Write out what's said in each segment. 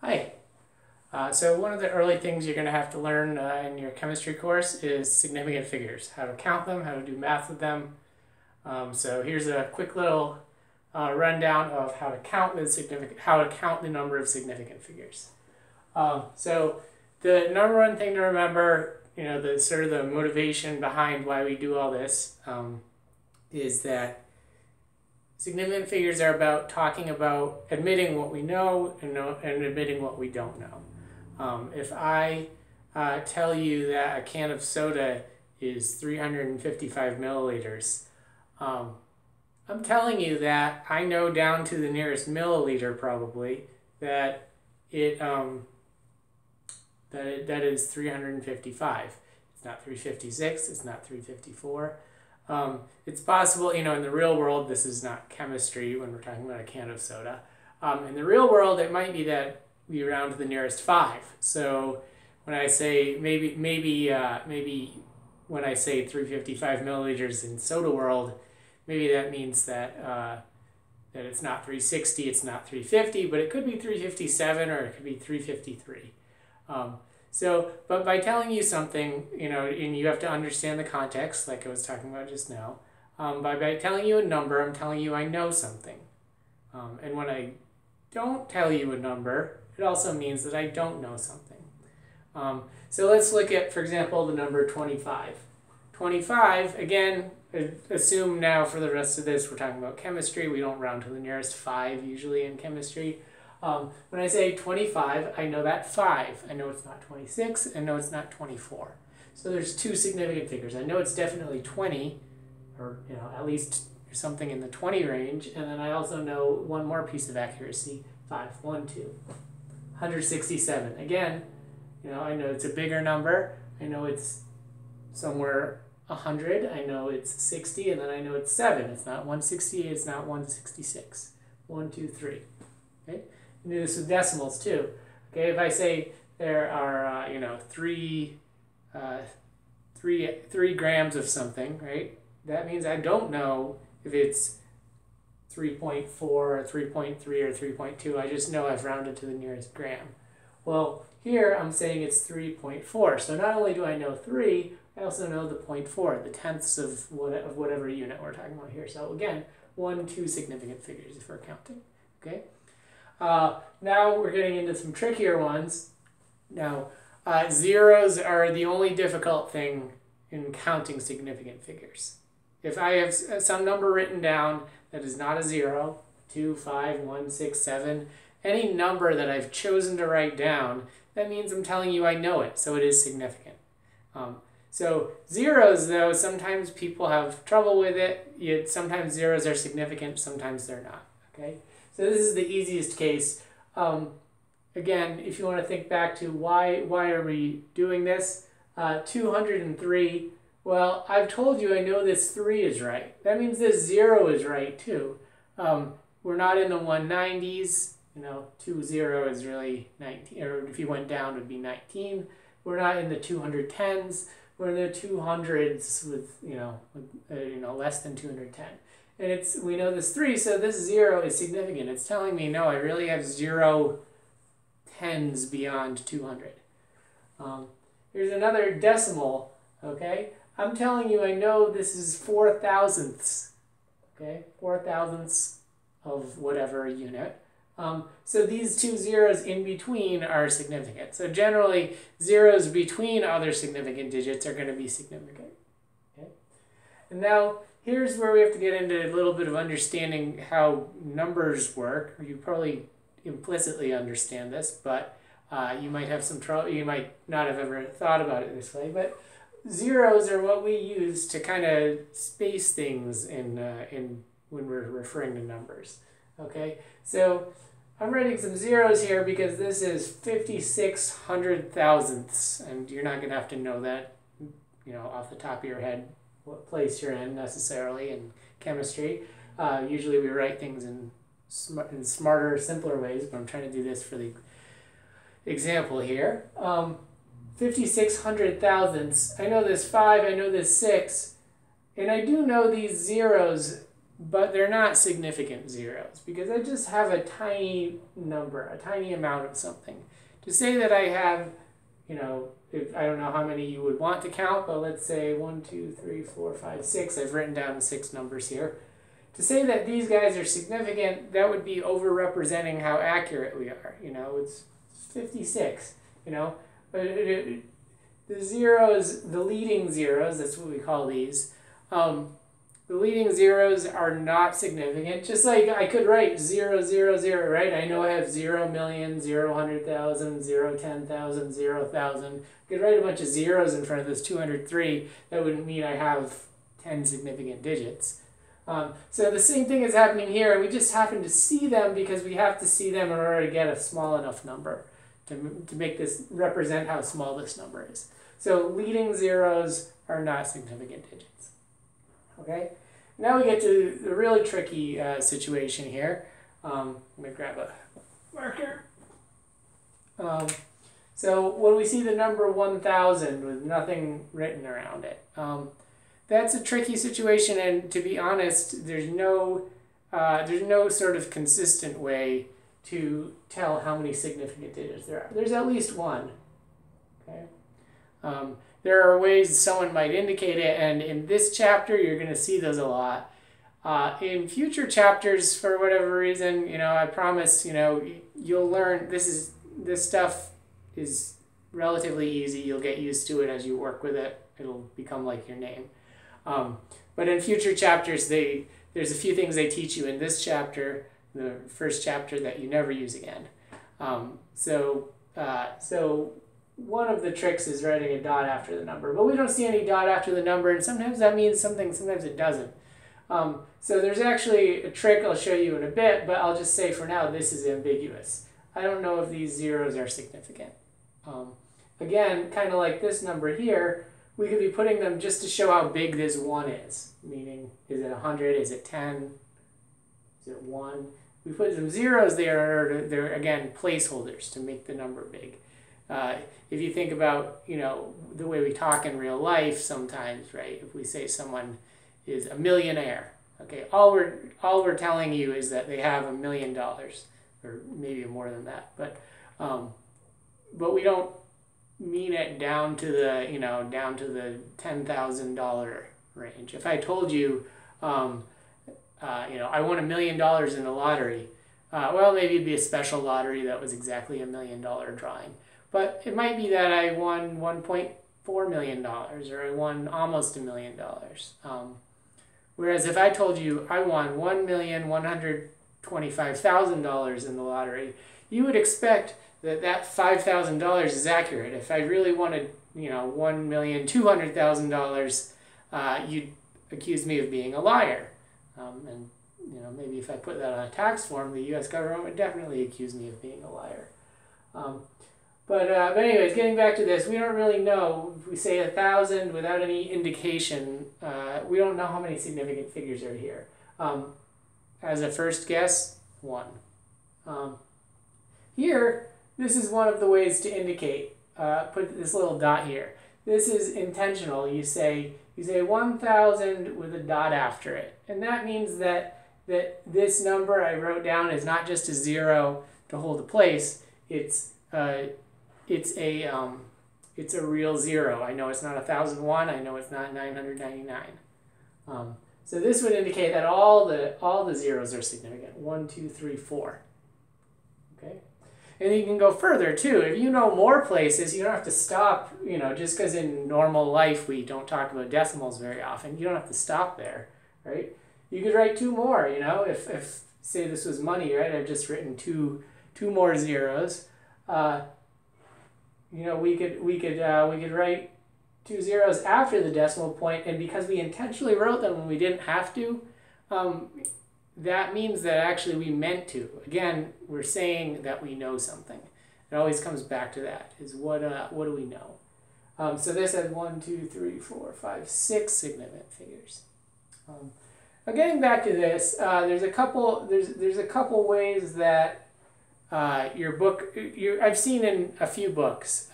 Hi. So one of the early things you're going to have to learn in your chemistry course is significant figures, how to count them, how to do math with them. So here's a quick little rundown of how to count the number of significant figures. So the number one thing to remember, the sort of the motivation behind why we do all this is that significant figures are about talking about admitting what we know and admitting what we don't know. If I tell you that a can of soda is 355 milliliters, I'm telling you that I know down to the nearest milliliter probably that it that is 355. It's not 356. It's not 354. It's possible, in the real world, this is not chemistry when we're talking about a can of soda. In the real world, it might be that we round to the nearest 5. So when I say maybe when I say 355 milliliters in soda world, maybe that means that that it's not 360, it's not 350, but it could be 357 or it could be 353. But by telling you something, and you have to understand the context, like I was talking about just now. By telling you a number, I'm telling you I know something. And when I don't tell you a number, it also means that I don't know something. So let's look at, for example, the number 25. 25, again, assume now for the rest of this, we're talking about chemistry. We don't round to the nearest 5 usually in chemistry. When I say 25, I know that 5. I know it's not 26. I know it's not 24. So there's two significant figures. I know it's definitely 20, or at least something in the 20 range. And then I also know one more piece of accuracy, 5, 1, 2. 167. Again, I know it's a bigger number. I know it's somewhere 100. I know it's 60, and then I know it's 7. It's not 168. It's not 166. 1, 2, 3. Okay. You do this with decimals too. Okay, if I say there are three grams of something, right? That means I don't know if it's 3.4 or 3.3 or 3.2. I just know I've rounded to the nearest gram. Well, here I'm saying it's 3.4. So not only do I know 3, I also know the 0.4, the tenths of whatever unit we're talking about here. So again, 1, 2 significant figures if we're counting. Okay. Now we're getting into some trickier ones. Now, zeros are the only difficult thing in counting significant figures. If I have some number written down that is not a 0, 2, 5, 1, 6, 7, any number that I've chosen to write down, that means I'm telling you I know it, so it is significant. So zeros, though, sometimes people have trouble with it. Sometimes zeros are significant, sometimes they're not. Okay. So this is the easiest case. Again, if you want to think back to why are we doing this? 203, well, I've told you I know this 3 is right. That means this 0 is right too. We're not in the 190s. 20 is really 19, or if you went down, it would be 19. We're not in the 210s. We're in the 200s with, less than 210. And we know this 3, so this 0 is significant. It's telling me, no, I really have 0 tens beyond 200. Here's another decimal, okay? I'm telling you, I know this is 4 thousandths, okay? 4 thousandths of whatever unit. So these two zeros in between are significant. So generally, zeros between other significant digits are going to be significant, okay? And now, here's where we have to get into a little bit of understanding how numbers work. You probably implicitly understand this, but you might have some trouble. You might not have ever thought about it this way. But zeros are what we use to kind of space things in when we're referring to numbers. Okay, so I'm writing some zeros here because this is 56 hundred thousandths, and you're not going to have to know that, off the top of your head, what place you're in necessarily in chemistry. Usually we write things in smarter, simpler ways, but I'm trying to do this for the example here. 56 hundred thousandths. I know this 5, I know this 6, and I do know these zeros but they're not significant zeros because I just have a tiny number, a tiny amount of something. To say that I have, if, I don't know how many you would want to count, but let's say 1, 2, 3, 4, 5, 6. I've written down 6 numbers here. To say that these guys are significant, that would be over-representing how accurate we are. It's 56, But the zeros, the leading zeros, that's what we call these, the leading zeros are not significant. Just like I could write 0, 0, 0, right? I know I have 0 million, 0 100,000, 0 10,000, 0 1,000. I could write a bunch of zeros in front of this 203. That wouldn't mean I have 10 significant digits. So the same thing is happening here, and we just happen to see them because we have to see them in order to get a small enough number to make this represent how small this number is. So leading zeros are not significant digits. Okay, now we get to the really tricky situation here. I'm going to grab a marker. So when we see the number 1,000 with nothing written around it, that's a tricky situation, and to be honest, there's no sort of consistent way to tell how many significant digits there are. There's at least one. Okay. There are ways someone might indicate it, and in this chapter, you're going to see those a lot. In future chapters, for whatever reason, I promise, you'll learn this stuff is relatively easy. You'll get used to it as you work with it. It'll become like your name. But in future chapters, there's a few things they teach you in this chapter, the first chapter, that you never use again. So one of the tricks is writing a dot after the number, but we don't see any dot after the number, and sometimes that means something, sometimes it doesn't. So there's actually a trick I'll show you in a bit, but I'll just say for now this is ambiguous. I don't know if these zeros are significant. Again, kind of like this number here, we could be putting them just to show how big this 1 is, meaning is it 100, is it 10, is it 1? We put some zeros there, they're again placeholders to make the number big. If you think about, the way we talk in real life sometimes, right? If we say someone is a millionaire, okay, all we're telling you is that they have $1 million, or maybe more than that, but we don't mean it down to the $10,000 range. If I told you, I won $1 million in the lottery, well, maybe it'd be a special lottery that was exactly $1 million drawing. But it might be that I won $1.4 million, or I won almost $1 million. Whereas if I told you I won $1,125,000 in the lottery, you would expect that $5,000 is accurate. If I really wanted, $1,200,000, you'd accuse me of being a liar. And maybe if I put that on a tax form, the U.S. government would definitely accuse me of being a liar. But anyways, getting back to this, we don't really know. If we say 1,000 without any indication, we don't know how many significant figures are here. As a first guess, 1. Here, this is one of the ways to indicate. Put this little dot here. This is intentional. You say 1,000 with a dot after it, and that means that this number I wrote down is not just a 0 to hold a place. It's a real 0. I know it's not 1,001. I know it's not 999. So this would indicate that all the zeros are significant. 1, 2, 3, 4. Okay, and you can go further too. If you know more places, you don't have to stop. Just because in normal life we don't talk about decimals very often, you don't have to stop there, right? You could write 2 more. If say this was money, right? I've just written two more zeros. We could write 2 zeros after the decimal point, and because we intentionally wrote them when we didn't have to, that means that actually we meant to. Again, we're saying that we know something. It always comes back to that, is what do we know? So this has 1, 2, 3, 4, 5, 6 significant figures. Getting back to this, there's a couple ways that your book, I've seen in a few books,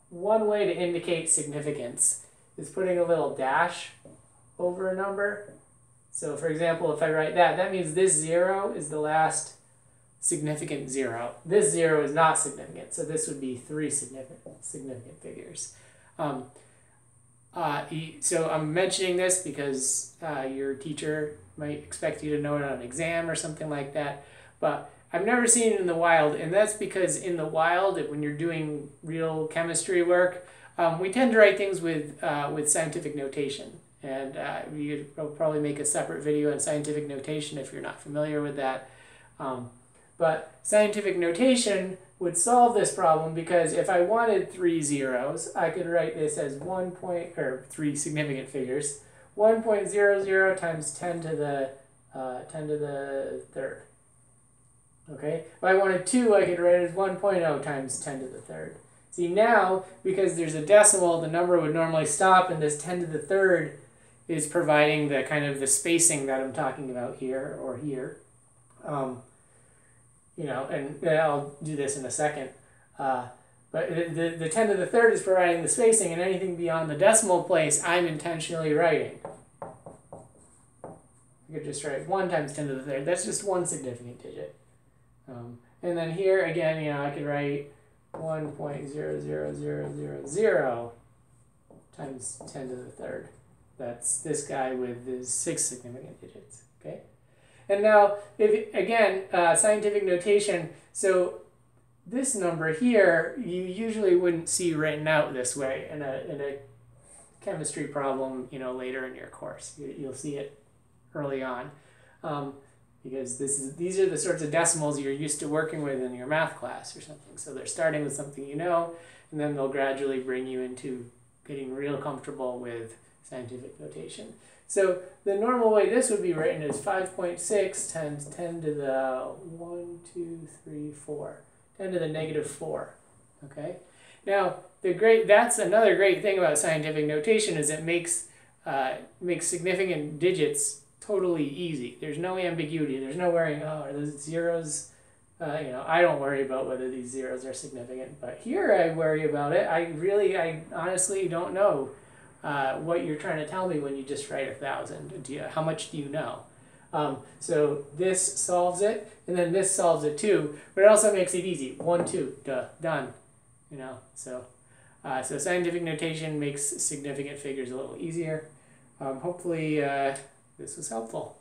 one way to indicate significance is putting a little dash over a number. So for example, if I write that, that means this 0 is the last significant 0. This 0 is not significant, so this would be 3 significant figures. So I'm mentioning this because your teacher might expect you to know it on an exam or something like that, but I've never seen it in the wild, and that's because in the wild, when you're doing real chemistry work, we tend to write things with scientific notation. And we'll probably make a separate video on scientific notation if you're not familiar with that. But scientific notation would solve this problem because if I wanted 3 zeros, I could write this as 3 significant figures, 1.00 times 10 to the third. Okay? If I wanted 2, I could write it as 1.0 times 10 to the third. See, now, because there's a decimal, the number would normally stop, and this 10 to the third is providing the kind of the spacing that I'm talking about here or here. You know, and I'll do this in a second. But the 10 to the third is providing the spacing, and anything beyond the decimal place, I'm intentionally writing. I could just write 1 times 10 to the third. That's just one significant digit. And then here, again, you know, I could write 1.00000 times 10 to the third. That's this guy with his 6 significant digits, okay? And now, scientific notation, so this number here, you usually wouldn't see written out this way in a chemistry problem, you know, later in your course. You'll see it early on. Because these are the sorts of decimals you're used to working with in your math class or something. So they're starting with something you know, and then they'll gradually bring you into getting real comfortable with scientific notation. So the normal way this would be written is 5.6 times 10 to the 10 to the negative 4. Okay. Now that's another great thing about scientific notation is it makes significant digits totally easy. There's no ambiguity. There's no worrying, oh, are those zeros? You know, I don't worry about whether these zeros are significant, but here I worry about it. I honestly don't know what you're trying to tell me when you just write 1,000. How much do you know? So this solves it, and then this solves it too, but it also makes it easy. 1, 2, duh, done. You know, so scientific notation makes significant figures a little easier. Hopefully this was helpful.